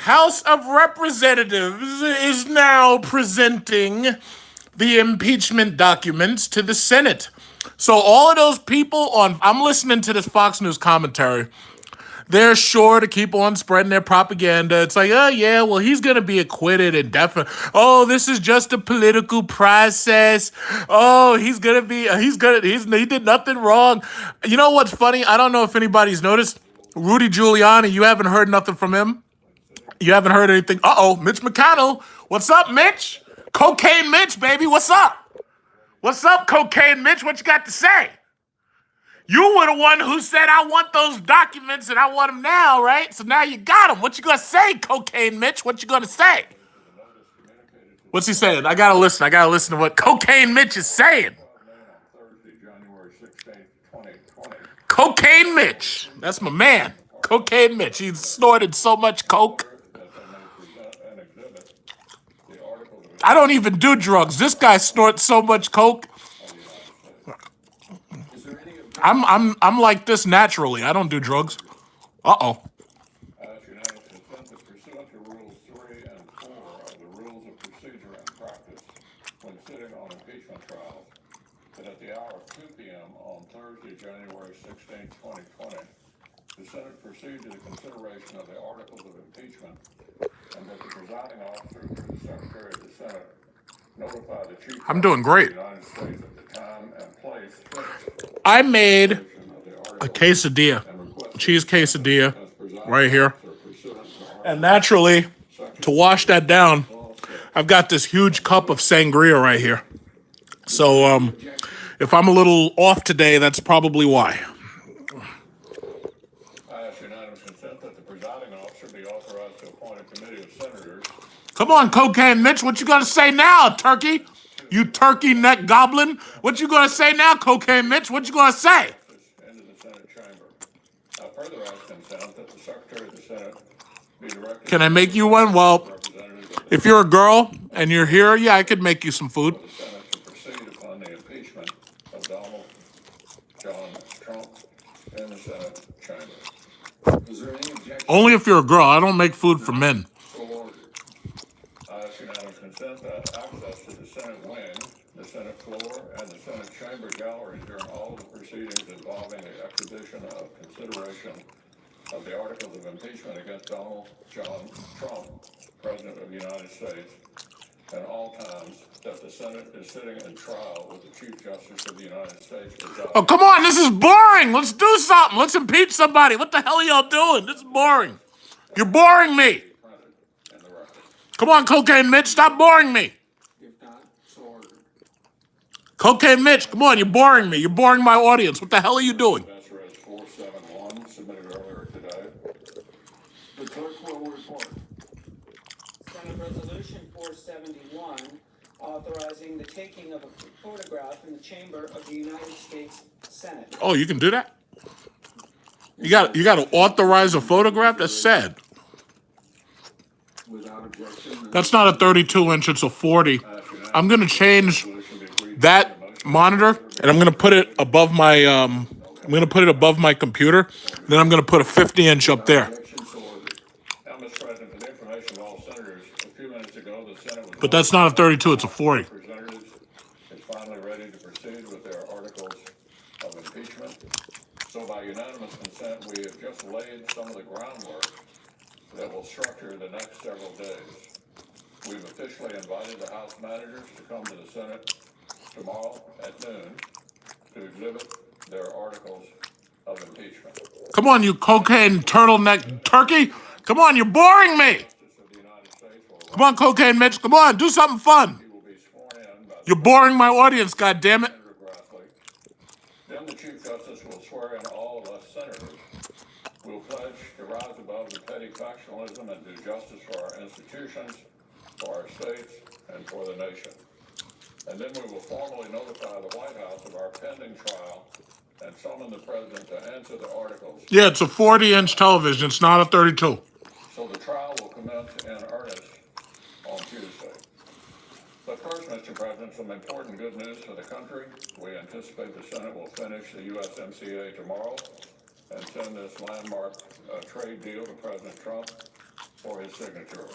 House of Representatives is now presenting the impeachment documents to the Senate. So all of those people I'm listening to this Fox News commentary. They're sure to keep on spreading their propaganda. It's like, oh yeah, well he's gonna be acquitted indefinitely. Oh, this is just a political process. Oh, he did nothing wrong. You know what's funny? I don't know if anybody's noticed. Rudy Giuliani, you haven't heard nothing from him. You haven't heard anything. Uh-oh, Mitch McConnell. What's up, Mitch? Cocaine Mitch, baby, what's up? What's up, Cocaine Mitch? What you got to say? You were the one who said, I want those documents and I want them now, right? So now you got them. What you gonna say, Cocaine Mitch? What you gonna say? What's he saying? I gotta listen. I gotta listen to what Cocaine Mitch is saying. Cocaine Mitch. That's my man. Cocaine Mitch. He snorted so much coke. I don't even do drugs. This guy snorts so much coke. I'm like this naturally. I don't do drugs. Uh-oh. When sitting on impeachment trials, that at the hour of 2 p.m. on Thursday, January 16, 2020, the Senate proceed to the consideration of the articles of impeachment, and that the presiding officer, through the Secretary of the Senate, notify the Chief I'm doing great. of the United States of the time and place I made a quesadilla, cheese quesadilla, right here. And naturally, to wash that down, I've got this huge cup of sangria right here. So, if I'm a little off today, that's probably why. I ask unanimous consent that the presiding officer be authorized to appoint a committee of senators. Come on, Cocaine Mitch, what you gonna say now, turkey? You turkey neck goblin? What you gonna say now, Cocaine Mitch? What you gonna say? Into the Senate chamber. I further ask consent that the Secretary of the Senate be directed. Can I make you one? Well, if you're a girl and you're here, yeah, I could make you some food. The Senate to proceed upon the impeachment of Donald John Trump in the Senate chamber. Is there any objection? Only if you're a girl. I don't make food for men. So ordered. I ask unanimous consent that access to the Senate wing, the Senate floor, and the Senate chamber gallery during all of the proceedings involving the exhibition of consideration of the articles of impeachment against Donald John Trump, President of the United States, and all times that the Senate is sitting in trial with the Chief Justice of the United States. Oh, come on, this is boring. Let's do something. Let's impeach somebody. What the hell are y'all doing? This is boring. You're boring me. Come on, Cocaine Mitch, stop boring me. Cocaine Mitch, come on, you're boring me. You're boring my audience. What the hell are you doing? SRT 471 submitted earlier today. The clerk will report. Senate Resolution 471, authorizing the taking of a photograph in the chamber of the United States Senate. Oh, you can do that? You got to authorize a photograph? That's sad. That's not a 32-inch, it's a 40. I'm going to change that monitor, and I'm going to put it above my computer. Then I'm going to put a 50-inch up there. But that's not a 32, it's a 40. Representatives is finally ready to proceed with their articles of impeachment. So by unanimous consent, we have just laid some of the groundwork that will structure the next several days. We've officially invited the House managers to come to the Senate tomorrow at noon to exhibit their articles of impeachment. Come on, you cocaine turtleneck turkey. Come on, you're boring me. Come on, Cocaine Mitch. Come on, do something fun. You're boring my audience, goddammit. Then the Chief Justice will swear in all of us senators. We'll pledge to rise above the petty factionalism and do justice for our institutions, for our states, and for the nation. And then we will formally notify the White House of our pending trial and summon the President to answer the articles. Yeah, it's a 40-inch television. It's not a 32. So the trial will commence in earnest on Tuesday. But first, Mr. President, some important good news for the country. We anticipate the Senate will finish the USMCA tomorrow and send this landmark trade deal to President Trump. for his signature.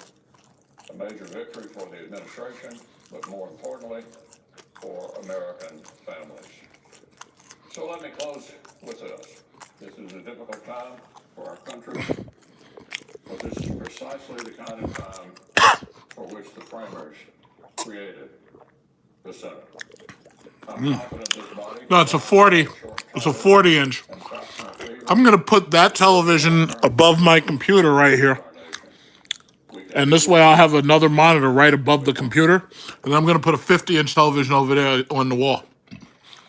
A major victory for the administration, but more importantly, for American families. So let me close with this. This is a difficult time for our country, but this is precisely the kind of time for which the framers created the Senate. I'm confident this body. No, it's a 40. It's a 40 inch. I'm going to put that television above my computer right here. And this way I'll have another monitor right above the computer. And I'm going to put a 50-inch television over there on the wall.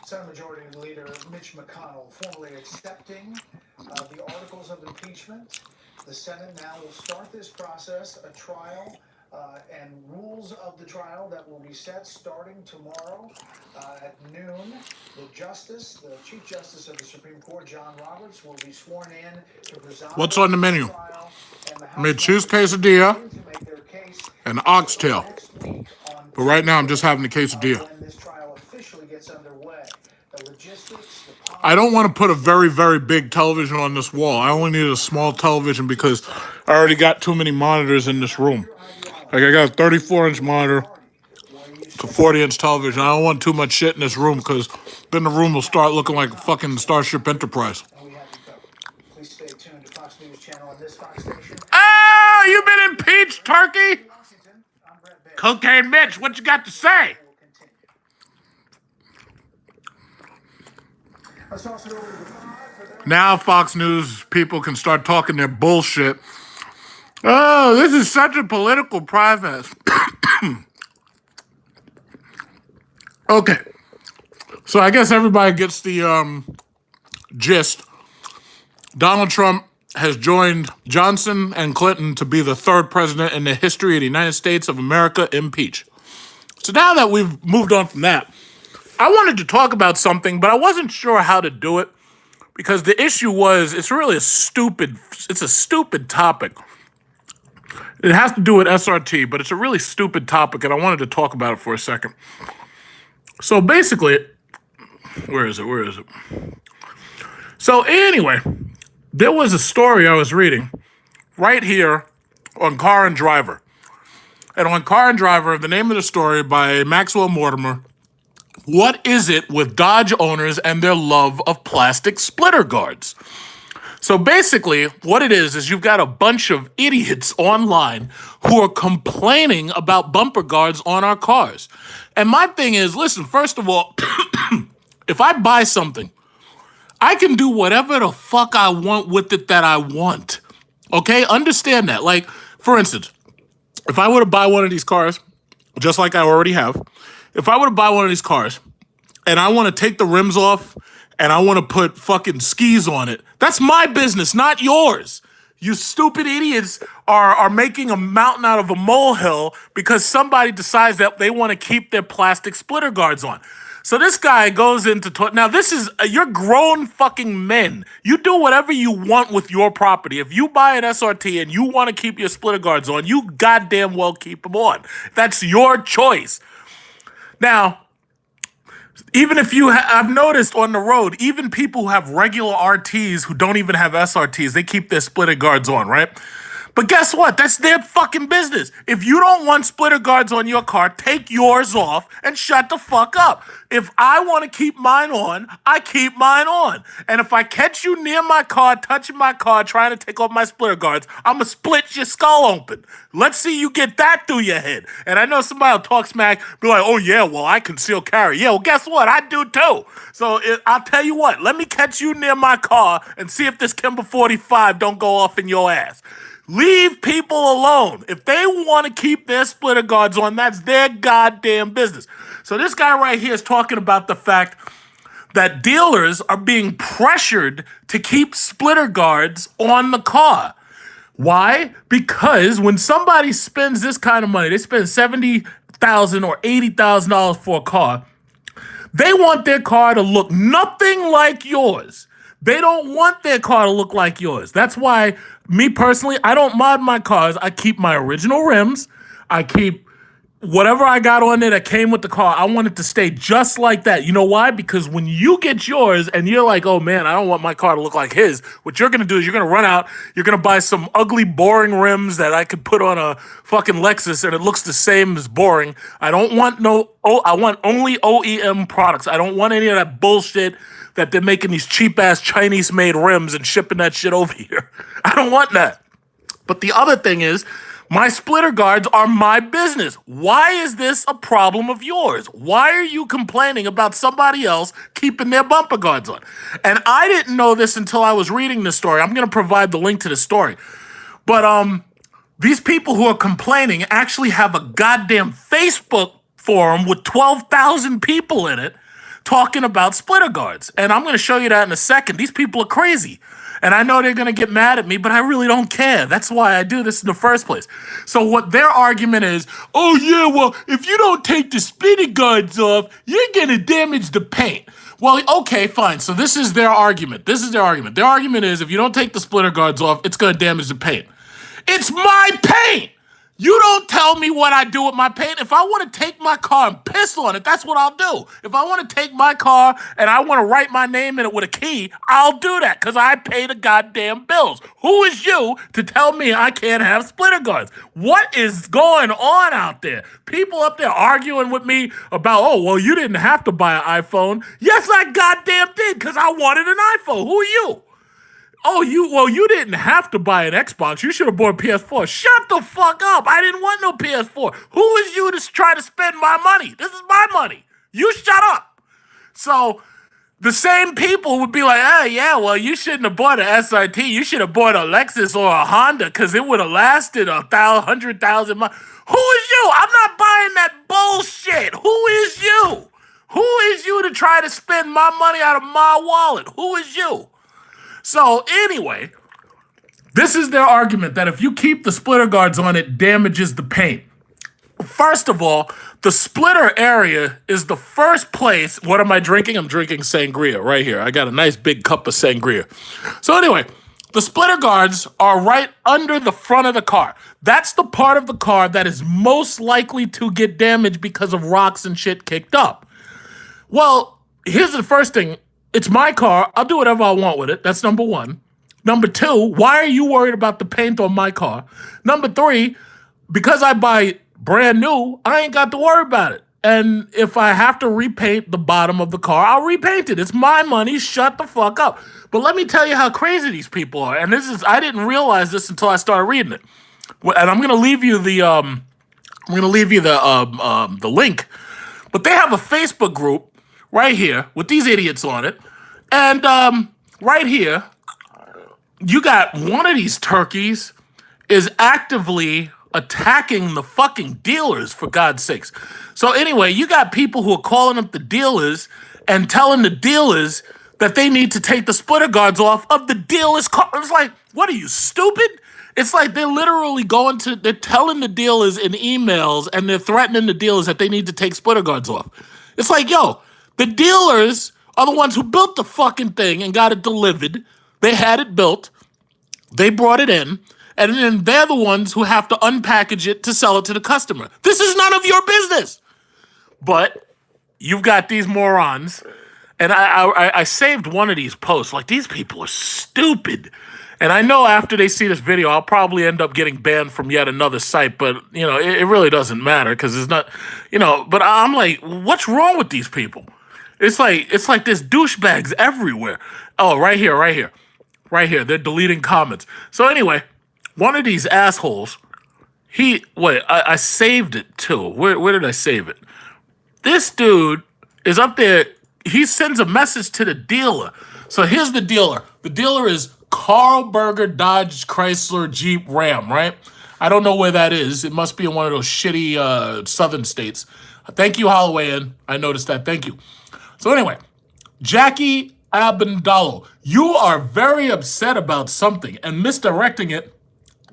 Senate Majority Leader Mitch McConnell formally accepting the articles of impeachment. The Senate now will start this process, a trial, and rules of the trial that will be set starting tomorrow at noon. The Chief Justice of the Supreme Court, John Roberts, will be sworn in to preside. What's on the menu? I made cheese quesadilla and oxtail. But right now I'm just having the quesadilla. I don't want to put a very, very big television on this wall. I only need a small television because I already got too many monitors in this room. Like I got a 34-inch monitor, a 40-inch television. I don't want too much shit in this room because then the room will start looking like a fucking Starship Enterprise. Please stay tuned to Fox News Channel on this Fox station. Oh, you've been impeached, turkey? Cocaine Mitch, what you got to say? Now Fox News people can start talking their bullshit. Oh, this is such a political process. Okay. So I guess everybody gets the gist. Donald Trump has joined Johnson and Clinton to be the third president in the history of the United States of America impeached. So now that we've moved on from that, I wanted to talk about something, but I wasn't sure how to do it because the issue was it's a stupid topic. It has to do with SRT, but it's a really stupid topic, and I wanted to talk about it for a second. So basically, where is it? So anyway, there was a story I was reading right here on Car and Driver. And on Car and Driver, the name of the story by Maxwell Mortimer, what is it with Dodge owners and their love of plastic splitter guards? So basically, what it is you've got a bunch of idiots online who are complaining about bumper guards on our cars. And my thing is, listen, first of all, if I buy something, I can do whatever the fuck I want with it that I want. Okay? Understand that. Like, for instance, if I were to buy one of these cars, just like I already have, if I were to buy one of these cars and I want to take the rims off and I want to put fucking skis on it, that's my business, not yours. You stupid idiots are making a mountain out of a molehill because somebody decides that they want to keep their plastic splitter guards on. So this guy goes into now this is you're grown fucking men. You do whatever you want with your property. If you buy an SRT and you want to keep your splitter guards on, you goddamn well keep them on. That's your choice. Now, even if I've noticed on the road, even people who have regular RTs who don't even have SRTs, they keep their splitter guards on, right? But guess what? That's their fucking business. If you don't want splitter guards on your car, take yours off and shut the fuck up. If I want to keep mine on, I keep mine on. And if I catch you near my car, touching my car, trying to take off my splitter guards, I'm going to split your skull open. Let's see you get that through your head. And I know somebody will talk smack, be like, oh yeah, well, I conceal carry. Yeah, well, guess what? I do too. So I'll tell you what, let me catch you near my car and see if this Kimber 45 don't go off in your ass. Leave people alone. If they want to keep their splitter guards on, that's their goddamn business. So this guy right here is talking about the fact that dealers are being pressured to keep splitter guards on the car. Why? Because when somebody spends this kind of money, they spend $70,000 or $80,000 for a car, they want their car to look nothing like yours. They don't want their car to look like yours. That's why, me personally, I don't mod my cars. I keep my original rims. I keep whatever I got on there that came with the car, I want it to stay just like that. You know why? Because when you get yours and you're like, oh man, I don't want my car to look like his, what you're going to do is you're going to run out, you're going to buy some ugly, boring rims that I could put on a fucking Lexus and it looks the same as boring. I don't want I want only OEM products. I don't want any of that bullshit that they're making these cheap-ass Chinese-made rims and shipping that shit over here. I don't want that. But the other thing is, my splitter guards are my business. Why is this a problem of yours? Why are you complaining about somebody else keeping their bumper guards on? And I didn't know this until I was reading this story. I'm going to provide the link to the story. But these people who are complaining actually have a goddamn Facebook forum with 12,000 people in it talking about splitter guards. And I'm going to show you that in a second. These people are crazy. And I know they're going to get mad at me, but I really don't care. That's why I do this in the first place. So what their argument is, oh yeah, well, if you don't take the splitter guards off, you're going to damage the paint. Well, okay, fine. So this is their argument. Their argument is if you don't take the splitter guards off, it's going to damage the paint. It's my paint! You don't tell me what I do with my paint. If I want to take my car and piss on it, that's what I'll do. If I want to take my car and I want to write my name in it with a key, I'll do that because I pay the goddamn bills. Who is you to tell me I can't have splitter guards? What is going on out there? People up there arguing with me about, oh, well, you didn't have to buy an iPhone. Yes, I goddamn did because I wanted an iPhone. Who are you? Oh, you didn't have to buy an Xbox. You should have bought a PS4. Shut the fuck up. I didn't want no PS4. Who is you to try to spend my money? This is my money. You shut up. So the same people would be like, oh, yeah, well, you shouldn't have bought an SRT. You should have bought a Lexus or a Honda because it would have lasted 100,000 miles. Who is you? I'm not buying that bullshit. Who is you? Who is you to try to spend my money out of my wallet? Who is you? So anyway, this is their argument that if you keep the splitter guards on, it damages the paint. First of all, the splitter area is the first place. What am I drinking? I'm drinking sangria right here. I got a nice big cup of sangria. So anyway, the splitter guards are right under the front of the car. That's the part of the car that is most likely to get damaged because of rocks and shit kicked up. Well, here's the first thing. It's my car. I'll do whatever I want with it. That's number one. Number two, why are you worried about the paint on my car? Number three, because I buy brand new, I ain't got to worry about it. And if I have to repaint the bottom of the car, I'll repaint it. It's my money. Shut the fuck up. But let me tell you how crazy these people are. And I didn't realize this until I started reading it. And I'm gonna leave you the link. But they have a Facebook group right here with these idiots on it. And right here, you got one of these turkeys is actively attacking the fucking dealers, for God's sakes. So anyway, you got people who are calling up the dealers and telling the dealers that they need to take the splitter guards off of the dealer's car. It's like, what are you, stupid? It's like they're literally they're telling the dealers in emails and they're threatening the dealers that they need to take splitter guards off. It's like, yo, the dealers are the ones who built the fucking thing and got it delivered. They had it built. They brought it in. And then they're the ones who have to unpackage it to sell it to the customer. This is none of your business. But you've got these morons. And I saved one of these posts. Like, these people are stupid. And I know after they see this video, I'll probably end up getting banned from yet another site. But, it really doesn't matter because it's not, But I'm like, what's wrong with these people? It's like there's douchebags everywhere. Oh, right here. They're deleting comments. So anyway, one of these assholes, I saved it too. Where did I save it? This dude is up there. He sends a message to the dealer. So here's the dealer. The dealer is Carlsberger Dodge Chrysler Jeep Ram, right? I don't know where that is. It must be in one of those shitty southern states. Thank you, Holloway Inn. I noticed that. Thank you. So anyway, Jackie Abendalo, you are very upset about something and misdirecting it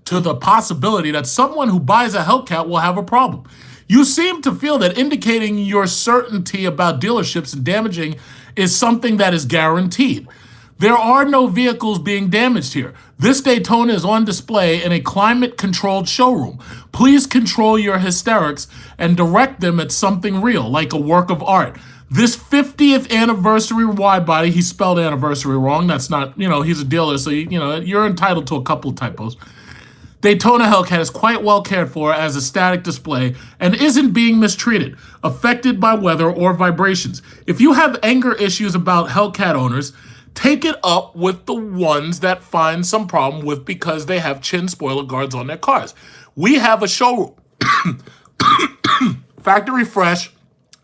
to the possibility that someone who buys a Hellcat will have a problem. You seem to feel that indicating your certainty about dealerships and damaging is something that is guaranteed. There are no vehicles being damaged here. This Daytona is on display in a climate-controlled showroom. Please control your hysterics and direct them at something real, like a work of art. This 50th anniversary wide body, he spelled anniversary wrong. That's not, he's a dealer, so, you're entitled to a couple of typos. Daytona Hellcat is quite well cared for as a static display and isn't being mistreated, affected by weather or vibrations. If you have anger issues about Hellcat owners, take it up with the ones that find some problem with because they have chin spoiler guards on their cars. We have a showroom. Factory fresh,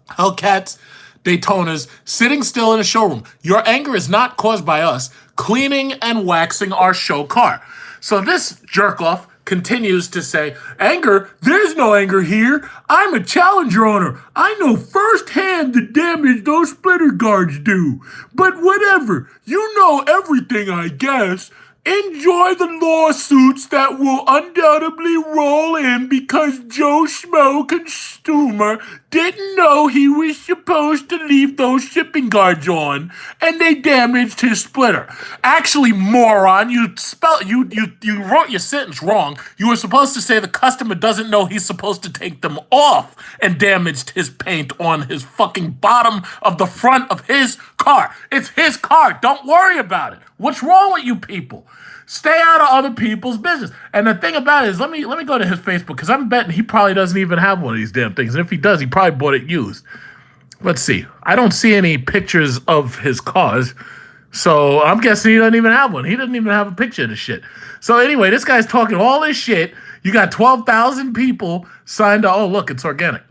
Hellcats, Daytonas, sitting still in a showroom. Your anger is not caused by us cleaning and waxing our show car. So this jerk-off continues to say, anger? There's no anger here. I'm a Challenger owner. I know firsthand the damage those splitter guards do. But whatever. You know everything, I guess. Enjoy the lawsuits that will undoubtedly roll in because Joe Schmo consumer didn't know he was supposed to leave those shipping guards on, and they damaged his splitter. Actually, moron, you wrote your sentence wrong. You were supposed to say the customer doesn't know he's supposed to take them off and damaged his paint on his fucking bottom of the front of his car. It's his car. Don't worry about it. What's wrong with you people? Stay out of other people's business. And the thing about it is, let me go to his Facebook, because I'm betting he probably doesn't even have one of these damn things. And if he does, he probably bought it used. Let's see. I don't see any pictures of his cars, so I'm guessing he doesn't even have one. He doesn't even have a picture of the shit. So anyway, this guy's talking all this shit. You got 12,000 people signed up. Oh, look, it's organic.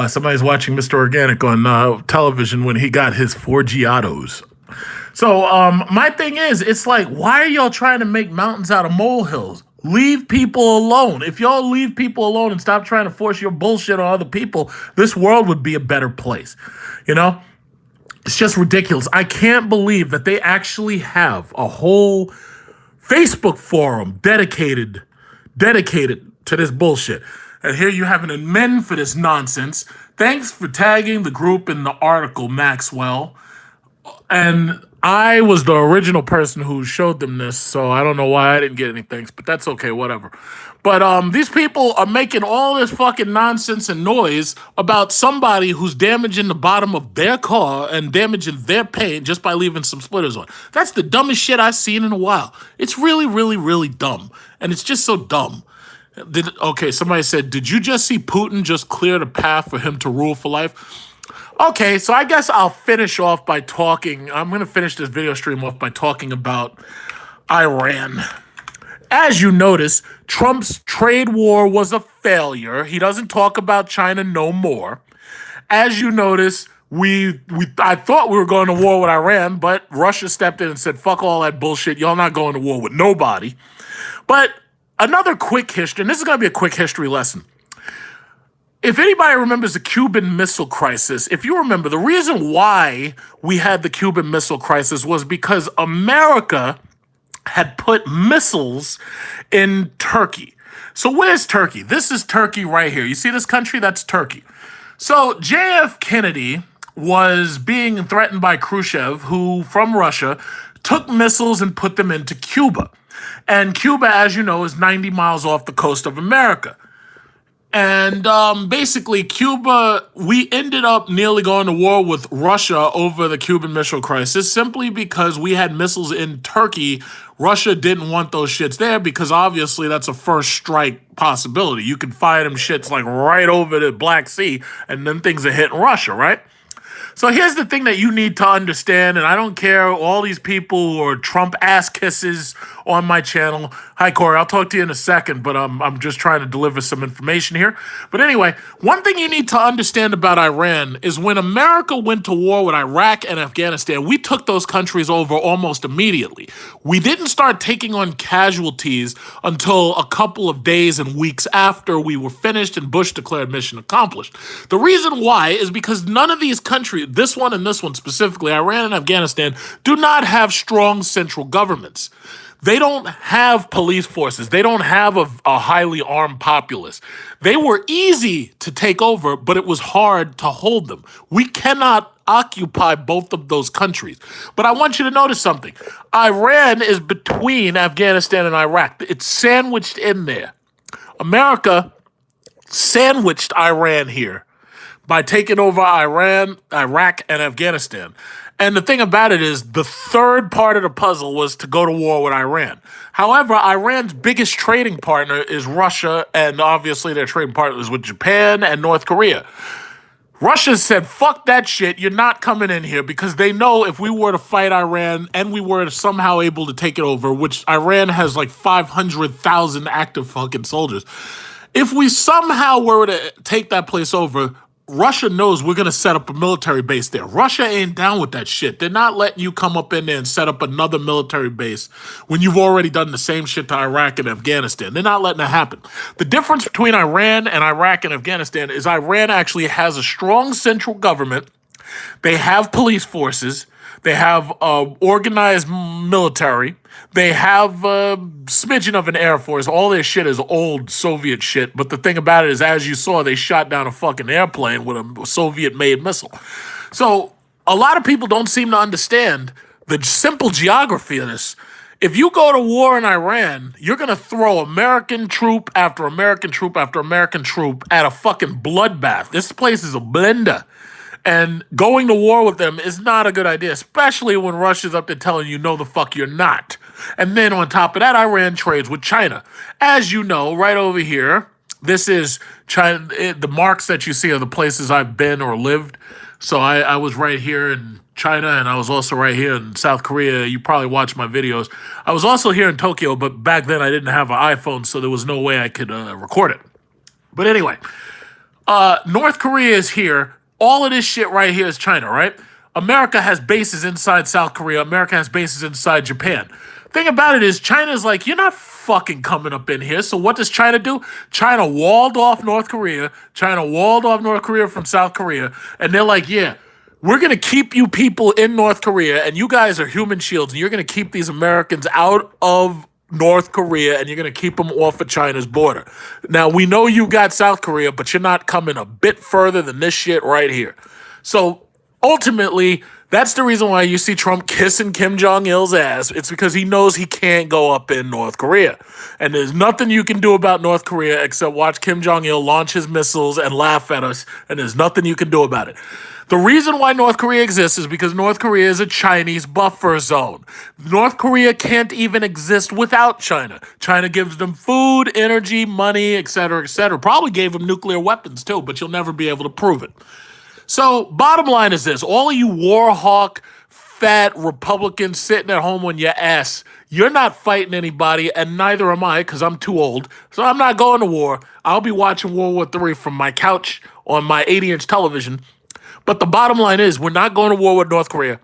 Somebody's watching Mr. Organic on television when he got his 4G autos. So my thing is, it's like, why are y'all trying to make mountains out of molehills? Leave people alone. If y'all leave people alone and stop trying to force your bullshit on other people, this world would be a better place. It's just ridiculous. I can't believe that they actually have a whole Facebook forum dedicated to this bullshit. And here you have an amend for this nonsense. Thanks for tagging the group in the article, Maxwell. And I was the original person who showed them this, so I don't know why I didn't get any thanks, but that's okay, whatever. But these people are making all this fucking nonsense and noise about somebody who's damaging the bottom of their car and damaging their paint just by leaving some splitters on. That's the dumbest shit I've seen in a while. It's really, really, really dumb. And it's just so dumb. Okay, somebody said, did you just see Putin just clear the path for him to rule for life? Okay, so I guess I'll finish off by talking. I'm going to finish this video stream off by talking about Iran. As you notice, Trump's trade war was a failure. He doesn't talk about China no more. As you notice, I thought we were going to war with Iran, but Russia stepped in and said, fuck all that bullshit. Y'all not going to war with nobody. But another quick history, and this is going to be a quick history lesson. If anybody remembers the Cuban Missile Crisis, if you remember, the reason why we had the Cuban Missile Crisis was because America had put missiles in Turkey. So where's Turkey? This is Turkey right here. You see this country? That's Turkey. So J.F. Kennedy was being threatened by Khrushchev, who, from Russia, took missiles and put them into Cuba. And Cuba, as you know, is 90 miles off the coast of America. And basically, Cuba, we ended up nearly going to war with Russia over the Cuban Missile Crisis simply because we had missiles in Turkey. Russia didn't want those shits there because obviously that's a first strike possibility. You can fire them shits like right over the Black Sea and then things are hitting Russia, right? So here's the thing that you need to understand, and I don't care all these people who are Trump ass kisses on my channel. Hi, Corey. I'll talk to you in a second, but I'm just trying to deliver some information here. But anyway, one thing you need to understand about Iran is when America went to war with Iraq and Afghanistan, we took those countries over almost immediately. We didn't start taking on casualties until a couple of days and weeks after we were finished and Bush declared mission accomplished. The reason why is because none of these countries, this one and this one specifically, Iran and Afghanistan, do not have strong central governments. They don't have police forces. They don't have a highly armed populace. They were easy to take over, but it was hard to hold them. We cannot occupy both of those countries. But I want you to notice something. Iran is between Afghanistan and Iraq. It's sandwiched in there. America sandwiched Iran here by taking over Iran, Iraq, and Afghanistan. And the thing about it is, the third part of the puzzle was to go to war with Iran. However, Iran's biggest trading partner is Russia, and obviously their trading partners with Japan and North Korea. Russia said, fuck that shit, you're not coming in here, because they know if we were to fight Iran and we were somehow able to take it over, which Iran has like 500,000 active fucking soldiers, if we somehow were to take that place over, Russia knows we're going to set up a military base there. Russia ain't down with that shit. They're not letting you come up in there and set up another military base when you've already done the same shit to Iraq and Afghanistan. They're not letting it happen. The difference between Iran and Iraq and Afghanistan is Iran actually has a strong central government. They have police forces. They have organized military. They have a smidgen of an air force. All their shit is old Soviet shit. But the thing about it is, as you saw, they shot down a fucking airplane with a Soviet-made missile. So a lot of people don't seem to understand the simple geography of this. If you go to war in Iran, you're going to throw American troop after American troop after American troop at a fucking bloodbath. This place is a blender. And going to war with them is not a good idea, especially when Russia's up there telling you, no, the fuck you're not. And then on top of that, Iran trades with China. As you know, right over here, this is China. The marks that you see are the places I've been or lived. So I was right here in China, and I was also right here in South Korea. You probably watched my videos. I was also here in Tokyo, but back then I didn't have an iPhone, so there was no way I could record it. But anyway, North Korea is here. All of this shit right here is China, right? America has bases inside South Korea. America has bases inside Japan. Thing about it is, China's like, you're not fucking coming up in here. So what does China do? China walled off North Korea. China walled off North Korea from South Korea. And they're like, yeah, we're going to keep you people in North Korea, and you guys are human shields, and you're going to keep these Americans out of North Korea, and you're going to keep them off of China's border. Now, we know you got South Korea, but you're not coming a bit further than this shit right here. So, ultimately, that's the reason why you see Trump kissing Kim Jong-il's ass. It's because he knows he can't go up in North Korea. And there's nothing you can do about North Korea except watch Kim Jong-il launch his missiles and laugh at us, and there's nothing you can do about it. The reason why North Korea exists is because North Korea is a Chinese buffer zone. North Korea can't even exist without China. China gives them food, energy, money, etc., etc. Probably gave them nuclear weapons too, but you'll never be able to prove it. So, bottom line is this. All of you war hawk, fat Republicans sitting at home on your ass, you're not fighting anybody, and neither am I, because I'm too old. So I'm not going to war. I'll be watching World War III from my couch on my 80-inch television. But the bottom line is, we're not going to war with North Korea.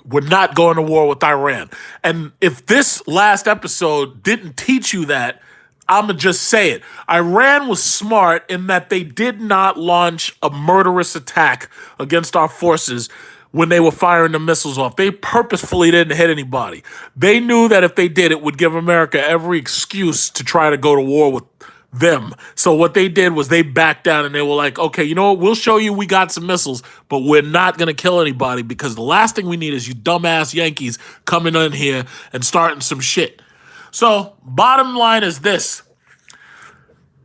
We're not going to war with Iran. And if this last episode didn't teach you that, I'm going to just say it. Iran was smart in that they did not launch a murderous attack against our forces when they were firing the missiles off. They purposefully didn't hit anybody. They knew that if they did, it would give America every excuse to try to go to war with them. So what they did was they backed down, and they were like, okay, you know what? We'll show you we got some missiles, but we're not going to kill anybody, because the last thing we need is you dumbass Yankees coming in here and starting some shit. So bottom line is this.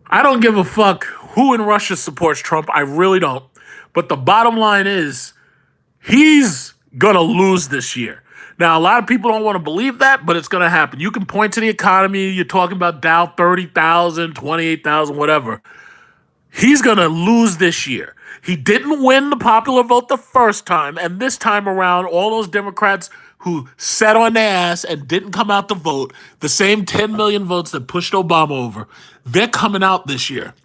I don't give a fuck who in Russia supports Trump. I really don't. But the bottom line is, he's going to lose this year. Now, a lot of people don't want to believe that, but it's going to happen. You can point to the economy. You're talking about Dow 30,000, 28,000, whatever. He's going to lose this year. He didn't win the popular vote the first time, and this time around, all those Democrats who sat on their ass and didn't come out to vote, the same 10 million votes that pushed Obama over, they're coming out this year.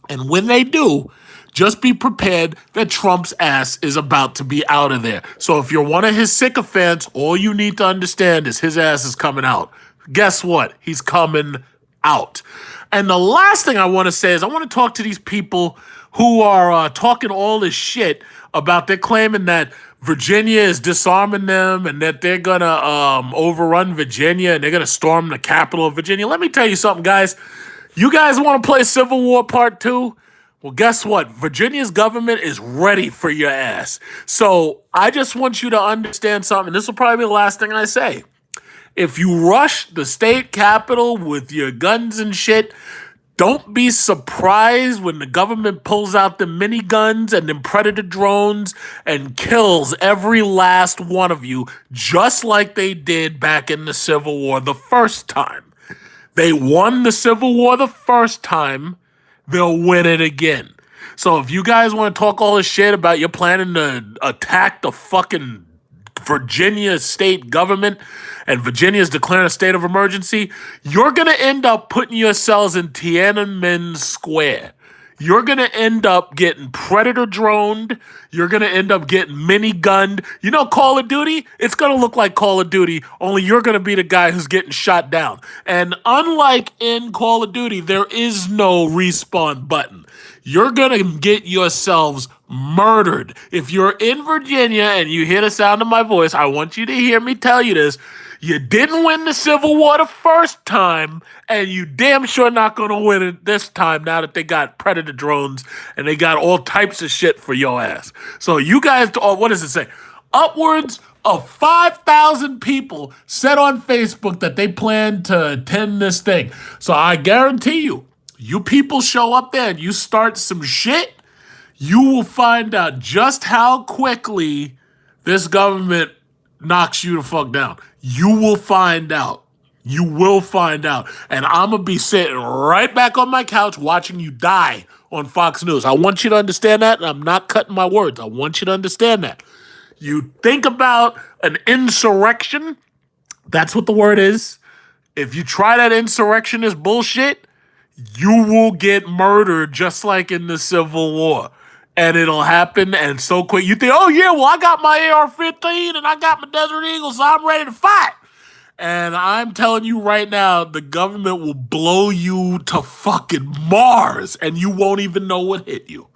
And when they do, just be prepared that Trump's ass is about to be out of there. So if you're one of his sycophants, all you need to understand is his ass is coming out. Guess what? He's coming out. And the last thing I want to say is I want to talk to these people who are talking all this shit about they're claiming that Virginia is disarming them and that they're going to overrun Virginia and they're going to storm the capital of Virginia. Let me tell you something, guys. You guys want to play Civil War Part 2? Well, guess what? Virginia's government is ready for your ass. So I just want you to understand something. This will probably be the last thing I say. If you rush the state capitol with your guns and shit, don't be surprised when the government pulls out the miniguns and them predator drones and kills every last one of you, just like they did back in the Civil War the first time. They won the Civil War the first time, they'll win it again. So if you guys want to talk all this shit about you're planning to attack the fucking Virginia state government and Virginia's declaring a state of emergency, you're going to end up putting yourselves in Tiananmen Square. You're going to end up getting predator droned. You're going to end up getting minigunned. You know Call of Duty? It's going to look like Call of Duty, only you're going to be the guy who's getting shot down. And unlike in Call of Duty, there is no respawn button. You're going to get yourselves murdered. If you're in Virginia and you hear the sound of my voice, I want you to hear me tell you this. You didn't win the Civil War the first time, and you damn sure not going to win it this time now that they got predator drones and they got all types of shit for your ass. So you guys, what does it say? Upwards of 5,000 people said on Facebook that they plan to attend this thing. So I guarantee you people show up there and you start some shit, you will find out just how quickly this government knocks you the fuck down. You will find out. You will find out. And I'm going to be sitting right back on my couch watching you die on Fox News. I want you to understand that, and I'm not cutting my words. I want you to understand that. You think about an insurrection, that's what the word is. If you try that insurrectionist bullshit, you will get murdered just like in the Civil War. And it'll happen and so quick. You think, oh yeah, well I got my AR-15 and I got my Desert Eagle, so I'm ready to fight. And I'm telling you right now, the government will blow you to fucking Mars and you won't even know what hit you.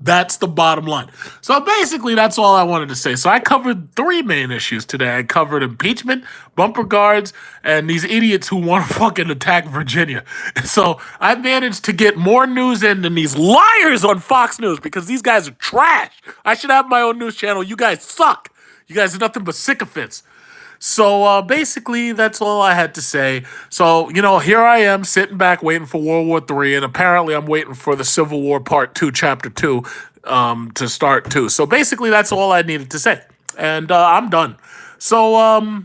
That's the bottom line. So basically, that's all I wanted to say. So I covered 3 main issues today. I covered impeachment, bumper guards, and these idiots who want to fucking attack Virginia. So I managed to get more news in than these liars on Fox News because these guys are trash. I should have my own news channel. You guys suck. You guys are nothing but sycophants. So basically, that's all I had to say. So, here I am sitting back waiting for World War III, and apparently I'm waiting for the Civil War Part 2, Chapter 2 to start too. So basically, that's all I needed to say. And I'm done. So,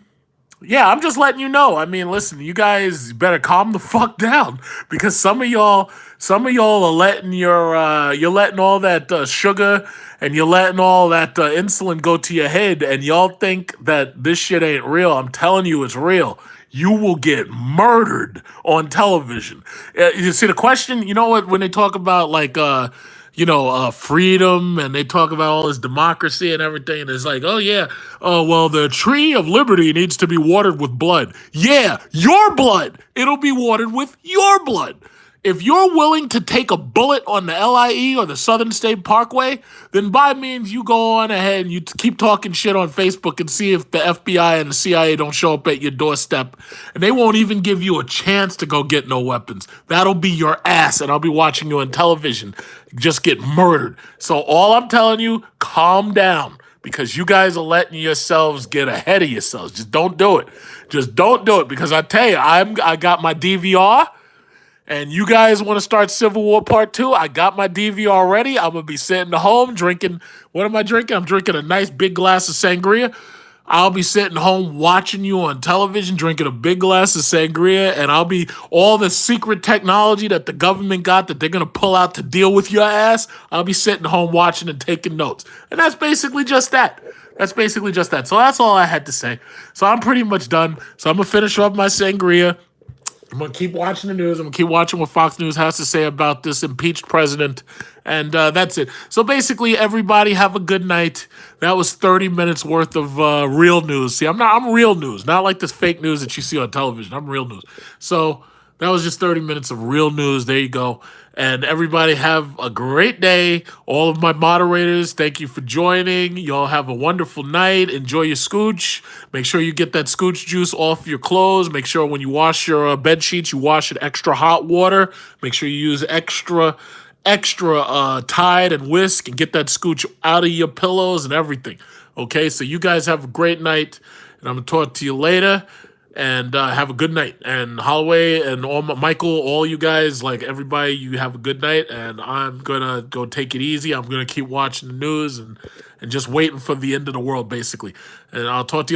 yeah, I'm just letting you know. I mean, listen, you guys better calm the fuck down because some of y'all are letting you're letting all that sugar and you're letting all that insulin go to your head, and y'all think that this shit ain't real. I'm telling you, it's real. You will get murdered on television. You see the question? You know what? When they talk about freedom, and they talk about all this democracy and everything, and it's like, oh yeah, well, the tree of liberty needs to be watered with blood. Yeah, your blood. It'll be watered with your blood. If you're willing to take a bullet on the LIE or the Southern State Parkway, then by means you go on ahead and you keep talking shit on Facebook and see if the FBI and the CIA don't show up at your doorstep. And they won't even give you a chance to go get no weapons. That'll be your ass, and I'll be watching you on television just get murdered. So all I'm telling you, calm down, because you guys are letting yourselves get ahead of yourselves. Just don't do it. Just don't do it, because I tell you, I got my DVR. And you guys want to start Civil War Part 2? I got my DVR ready. I'm going to be sitting at home drinking. What am I drinking? I'm drinking a nice big glass of sangria. I'll be sitting home watching you on television, drinking a big glass of sangria, and I'll be all the secret technology that the government got that they're going to pull out to deal with your ass. I'll be sitting home watching and taking notes. And that's basically just that. So that's all I had to say. So I'm pretty much done. So I'm going to finish up my sangria. I'm going to keep watching the news. I'm going to keep watching what Fox News has to say about this impeached president. And that's it. So basically, everybody have a good night. That was 30 minutes worth of real news. See, I'm real news, not like this fake news that you see on television. I'm real news. So that was just 30 minutes of real news. There you go. And everybody have a great day. All of my moderators, thank you for joining. Y'all have a wonderful night. Enjoy your scooch. Make sure you get that scooch juice off your clothes. Make sure when you wash your bed sheets, you wash it extra hot water. Make sure you use extra extra Tide and whisk and get that scooch out of your pillows and everything. Okay, so you guys have a great night, and I'm gonna talk to you later. And have a good night. And Holloway and Michael, all you guys, like everybody, you have a good night. And I'm gonna go take it easy. I'm gonna keep watching the news and just waiting for the end of the world, basically. And I'll talk to you later.